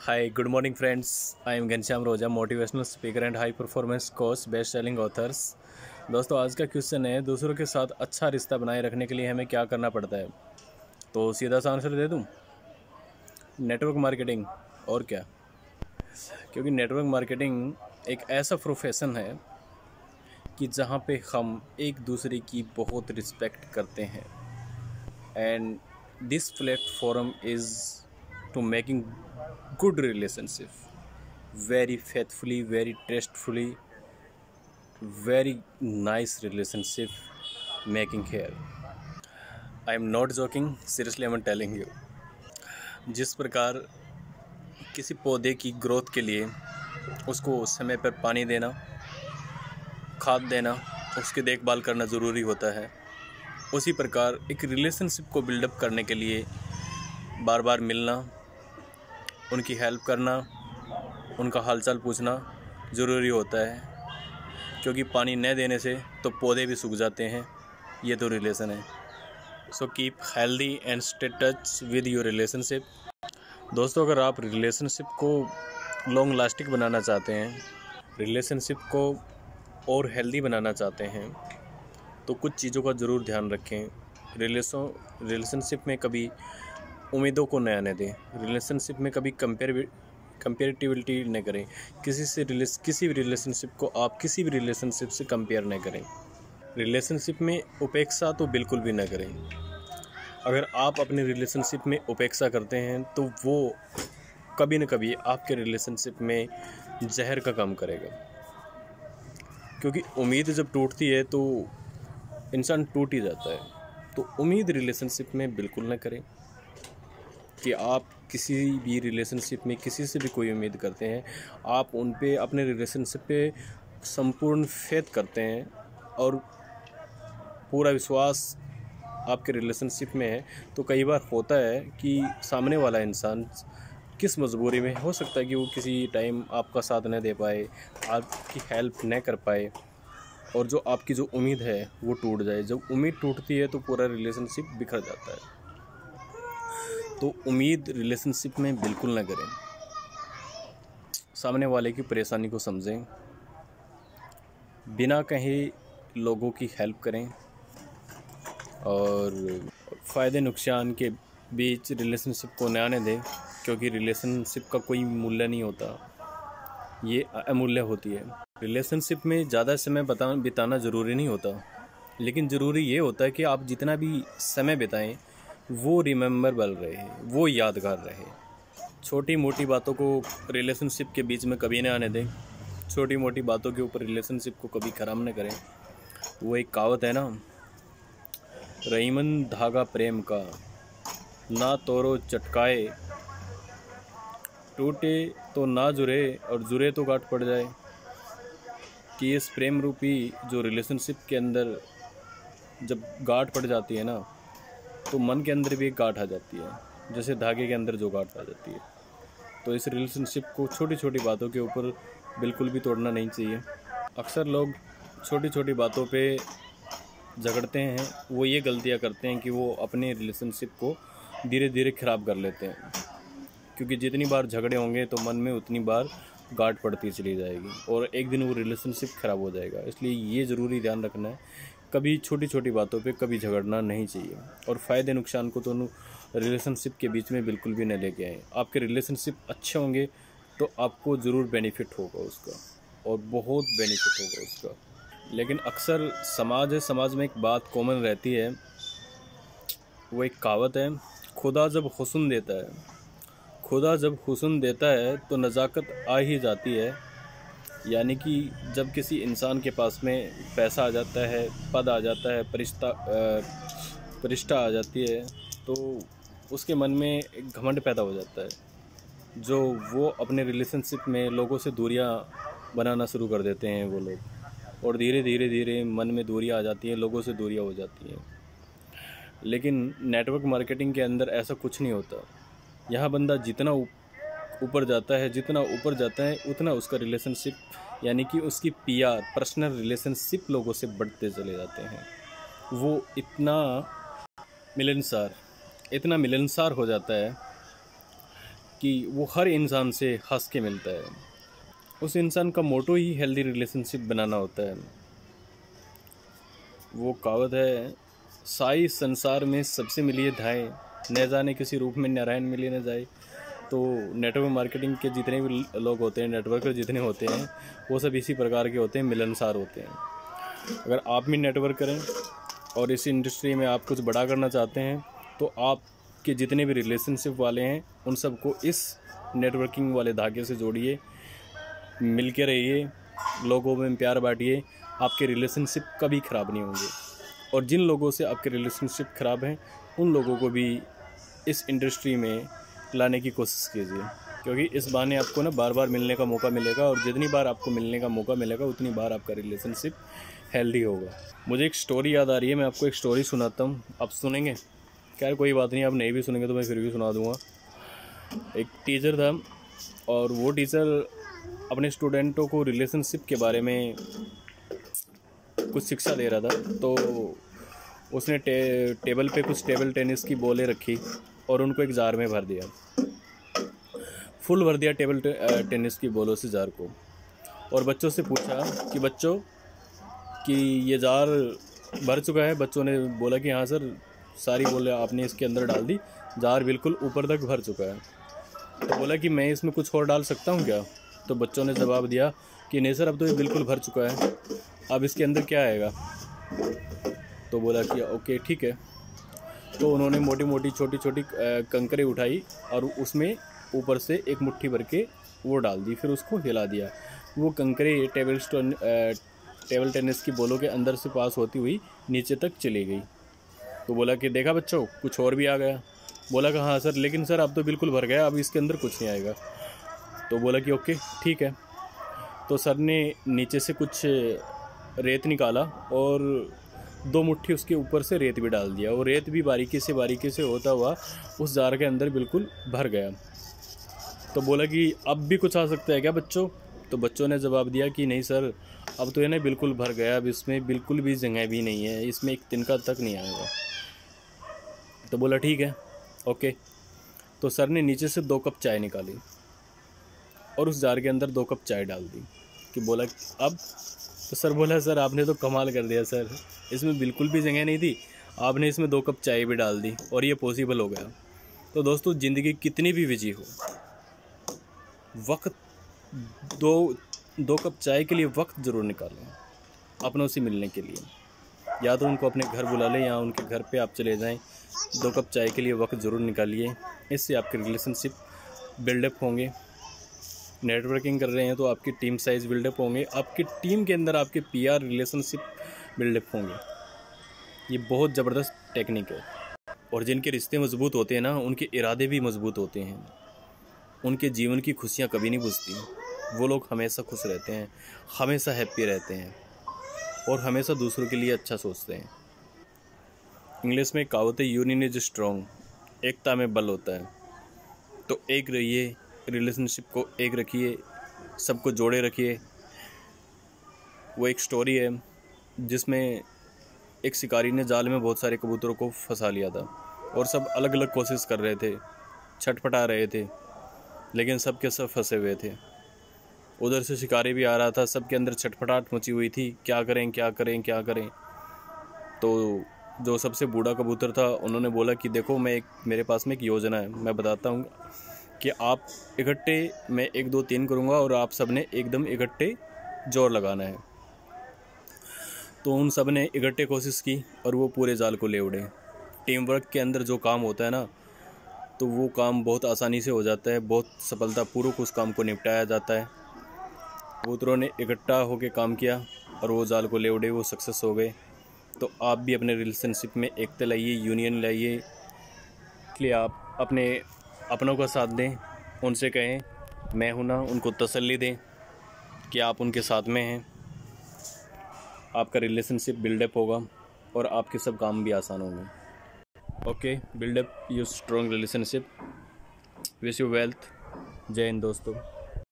Hi, good morning friends. I am Ghanshyam रोजा, motivational speaker and high performance coach, best selling authors. दोस्तों, आज का question है दूसरों के साथ अच्छा रिश्ता बनाए रखने के लिए हमें क्या करना पड़ता है। तो सीधा सा आंसर दे दूं, नेटवर्क मार्केटिंग। और क्या, क्योंकि नेटवर्क मार्केटिंग एक ऐसा प्रोफेशन है कि जहां पे हम एक दूसरे की बहुत रिस्पेक्ट करते हैं। And this platform is to making good relationship, very faithfully, very trustfully, very nice relationship making here. I am not joking, seriously I am telling you. जिस प्रकार किसी पौधे की ग्रोथ के लिए उसको समय पर पानी देना, खाद देना, उसकी देखभाल करना ज़रूरी होता है, उसी प्रकार एक रिलेशनशिप को बिल्डअप करने के लिए बार बार मिलना, उनकी हेल्प करना, उनका हालचाल पूछना ज़रूरी होता है। क्योंकि पानी न देने से तो पौधे भी सूख जाते हैं। ये तो रिलेशन है। So keep healthy and stay touch with your relationship. दोस्तों, अगर आप रिलेशनशिप को लॉन्ग लास्टिंग बनाना चाहते हैं, रिलेशनशिप को और हेल्दी बनाना चाहते हैं, तो कुछ चीज़ों का ज़रूर ध्यान रखें। रिलेशनशिप में कभी उम्मीदों को न आने दें। रिलेशनशिप में कभी कंपेरेटिविटी न करें। किसी भी रिलेशनशिप को आप किसी भी रिलेशनशिप से कंपेयर न करें। रिलेशनशिप में उपेक्षा तो बिल्कुल भी न करें। अगर आप अपने रिलेशनशिप में उपेक्षा करते हैं तो वो कभी न कभी आपके रिलेशनशिप में जहर का काम करेगा। क्योंकि उम्मीद जब टूटती है तो इंसान टूट ही जाता है। तो उम्मीद रिलेशनशिप में बिल्कुल न करें कि आप किसी भी रिलेशनशिप में किसी से भी कोई उम्मीद करते हैं, आप उन पे अपने रिलेशनशिप पे संपूर्ण फेथ करते हैं और पूरा विश्वास आपके रिलेशनशिप में है, तो कई बार होता है कि सामने वाला इंसान किस मजबूरी में हो सकता है कि वो किसी टाइम आपका साथ न दे पाए, आपकी हेल्प न कर पाए, और जो आपकी जो उम्मीद है वो टूट जाए। जब उम्मीद टूटती है तो पूरा रिलेशनशिप बिखर जाता है। तो उम्मीद रिलेशनशिप में बिल्कुल न करें। सामने वाले की परेशानी को समझें, बिना कहे लोगों की हेल्प करें, और फ़ायदे नुकसान के बीच रिलेशनशिप को न आने दें। क्योंकि रिलेशनशिप का कोई मूल्य नहीं होता, ये अमूल्य होती है। रिलेशनशिप में ज़्यादा समय बिताना ज़रूरी नहीं होता, लेकिन ज़रूरी ये होता है कि आप जितना भी समय बिताएं वो रिमेम्बरेबल रहे, वो यादगार रहे। छोटी मोटी बातों को रिलेशनशिप के बीच में कभी ना आने दें। छोटी मोटी बातों के ऊपर रिलेशनशिप को कभी ख़राब न करें। वो एक कहावत है ना, रहीमन धागा प्रेम का, ना तोड़ो चटकाए, टूटे तो ना जुड़े और जुड़े तो गांठ पड़ जाए। कि इस प्रेम रूपी जो रिलेशनशिप के अंदर जब गांठ पड़ जाती है ना, तो मन के अंदर भी एक गांठ आ जाती है, जैसे धागे के अंदर जो गांठ आ जाती है। तो इस रिलेशनशिप को छोटी छोटी बातों के ऊपर बिल्कुल भी तोड़ना नहीं चाहिए। अक्सर लोग छोटी छोटी बातों पे झगड़ते हैं। वो ये गलतियां करते हैं कि वो अपने रिलेशनशिप को धीरे धीरे ख़राब कर लेते हैं। क्योंकि जितनी बार झगड़े होंगे तो मन में उतनी बार गांठ पड़ती चली जाएगी और एक दिन वो रिलेशनशिप ख़राब हो जाएगा। इसलिए ये ज़रूरी ध्यान रखना है, कभी छोटी छोटी बातों पे कभी झगड़ना नहीं चाहिए। और फ़ायदे नुकसान को तो रिलेशनशिप के बीच में बिल्कुल भी न लेके आए। आपके रिलेशनशिप अच्छे होंगे तो आपको ज़रूर बेनिफिट होगा उसका, और बहुत बेनिफिट होगा उसका। लेकिन अक्सर समाज है, समाज में एक बात कॉमन रहती है, वो एक कहावत है, खुदा जब हुस्न देता है, खुदा जब हुस्न देता है तो नज़ाकत आ ही जाती है। यानी कि जब किसी इंसान के पास में पैसा आ जाता है, पद आ जाता है, प्रतिष्ठा आ जाती है, तो उसके मन में एक घमंड पैदा हो जाता है, जो वो अपने रिलेशनशिप में लोगों से दूरियां बनाना शुरू कर देते हैं वो लोग। और धीरे धीरे धीरे मन में दूरियां आ जाती हैं, लोगों से दूरियां हो जाती हैं। लेकिन नेटवर्क मार्केटिंग के अंदर ऐसा कुछ नहीं होता। यहाँ बंदा जितना ऊपर जाता है, जितना ऊपर जाता है, उतना उसका रिलेशनशिप यानी कि उसकी पीआर, पर्सनल रिलेशनशिप लोगों से बढ़ते चले जाते हैं। वो इतना मिलनसार हो जाता है कि वो हर इंसान से हंस के मिलता है। उस इंसान का मोटो ही हेल्दी रिलेशनशिप बनाना होता है। वो कहावत है, साई संसार में सबसे मिलिए धाए, न जाने किसी रूप में नारायण मिलिए न जाए। तो नेटवर्क मार्केटिंग के जितने भी लोग होते हैं, नेटवर्कर जितने होते हैं, वो सब इसी प्रकार के होते हैं, मिलनसार होते हैं। अगर आप भी नेटवर्क करें और इस इंडस्ट्री में आप कुछ बड़ा करना चाहते हैं, तो आपके जितने भी रिलेशनशिप वाले हैं उन सबको इस नेटवर्किंग वाले धागे से जोड़िए, मिल के रहिए, लोगों में प्यार बांटिए, आपके रिलेशनशिप कभी ख़राब नहीं होंगे। और जिन लोगों से आपके रिलेशनशिप ख़राब हैं उन लोगों को भी इस इंडस्ट्री में लाने की कोशिश कीजिए, क्योंकि इस बहाने आपको ना बार बार मिलने का मौका मिलेगा, और जितनी बार आपको मिलने का मौका मिलेगा उतनी बार आपका रिलेशनशिप हेल्दी होगा। मुझे एक स्टोरी याद आ रही है, मैं आपको एक स्टोरी सुनाता हूँ, आप सुनेंगे? खैर कोई बात नहीं, आप नहीं भी सुनेंगे तो मैं फिर भी सुना दूँगा। एक टीचर था और वो टीचर अपने स्टूडेंटों को रिलेशनशिप के बारे में कुछ शिक्षा दे रहा था। तो उसने टेबल पे कुछ टेबल टेनिस की बॉलें रखी और उनको एक जार में भर दिया, फुल भर दिया टेबल टेनिस की बॉलों से जार को। और बच्चों से पूछा कि बच्चों कि ये जार भर चुका है? बच्चों ने बोला कि हाँ सर, सारी बॉलें आपने इसके अंदर डाल दी, जार बिल्कुल ऊपर तक भर चुका है। तो बोला कि मैं इसमें कुछ और डाल सकता हूँ क्या? तो बच्चों ने जवाब दिया कि नहीं सर, अब तो ये बिल्कुल भर चुका है, अब इसके अंदर क्या आएगा? तो बोला कि ओके ठीक है। तो उन्होंने मोटी मोटी छोटी छोटी कंकरें उठाई और उसमें ऊपर से एक मुट्ठी भर के वो डाल दी, फिर उसको हिला दिया। वो कंकरें टेबल टेनिस की बॉलों के अंदर से पास होती हुई नीचे तक चली गई। तो बोला कि देखा बच्चों, कुछ और भी आ गया? बोला कि हाँ सर, लेकिन सर अब तो बिल्कुल भर गया, अब इसके अंदर कुछ नहीं आएगा। तो बोला कि ओके ठीक है। तो सर ने नीचे से कुछ रेत निकाला और 2 मुट्ठी उसके ऊपर से रेत भी डाल दिया, और रेत भी बारीकी से होता हुआ उस जार के अंदर बिल्कुल भर गया। तो बोला कि अब भी कुछ आ सकता है क्या बच्चों? तो बच्चों ने जवाब दिया कि नहीं सर, अब तो ये ना बिल्कुल भर गया, अब इसमें बिल्कुल भी जगह भी नहीं है, इसमें एक तिनका तक नहीं आएगा। तो बोला ठीक है ओके। तो सर ने नीचे से 2 कप चाय निकाली और उस जार के अंदर 2 कप चाय डाल दी। कि बोला अब? तो सर बोला सर आपने तो कमाल कर दिया सर, इसमें बिल्कुल भी जगह नहीं थी, आपने इसमें 2 कप चाय भी डाल दी और ये पॉसिबल हो गया। तो दोस्तों, ज़िंदगी कितनी भी बिजी हो, वक्त 2 कप चाय के लिए वक्त ज़रूर निकालें अपनों से मिलने के लिए। या तो उनको अपने घर बुला लें या उनके घर पे आप चले जाएं, 2 कप चाय के लिए वक्त ज़रूर निकालिए। इससे आपके रिलेशनशिप बिल्डअप होंगे। नेटवर्किंग कर रहे हैं तो आपकी टीम साइज़ बिल्डअप होंगे, आपकी टीम के अंदर आपके पीआर रिलेशनशिप बिल्डअप होंगे। ये बहुत ज़बरदस्त टेक्निक है। और जिनके रिश्ते मजबूत होते हैं ना, उनके इरादे भी मजबूत होते हैं, उनके जीवन की खुशियाँ कभी नहीं बुझती। वो लोग हमेशा खुश रहते हैं, हमेशा हैप्पी रहते हैं और हमेशा दूसरों के लिए अच्छा सोचते हैं। इंग्लिश में कहावत है, यूनियन इज स्ट्रॉन्ग, एकता में बल होता है। तो एक रहिए, रिलेशनशिप को एक रखिए, सबको जोड़े रखिए। वो एक स्टोरी है जिसमें एक शिकारी ने जाल में बहुत सारे कबूतरों को फंसा लिया था और सब अलग अलग कोशिश कर रहे थे, छटपटा रहे थे, लेकिन सब के सब फंसे हुए थे। उधर से शिकारी भी आ रहा था, सबके अंदर छटपटाहट मची हुई थी, क्या करें क्या करें क्या करें। तो जो सबसे बूढ़ा कबूतर था, उन्होंने बोला कि देखो, मेरे पास में एक योजना है, मैं बताता हूँ कि आप इकट्ठे, मैं 1 2 3 करूँगा और आप सब ने एकदम इकट्ठे जोर लगाना है। तो उन सब ने इकट्ठे कोशिश की और वो पूरे जाल को ले उड़े। टीम वर्क के अंदर जो काम होता है ना, तो वो काम बहुत आसानी से हो जाता है, बहुत सफलतापूर्वक उस काम को निपटाया जाता है। कबूतरों ने इकट्ठा होकर काम किया और वो जाल को ले उड़े, वो सक्सेस हो गए। तो आप भी अपने रिलेशनशिप में एकता लाइए, यूनियन लाइए। इसलिए आप अपने अपनों का साथ दें, उनसे कहें मैं हूं ना, उनको तसल्ली दें कि आप उनके साथ में हैं। आपका रिलेशनशिप बिल्डअप होगा और आपके सब काम भी आसान होंगे। Okay, build up your strong relationship. Wish you wealth. जय हिंद दोस्तों।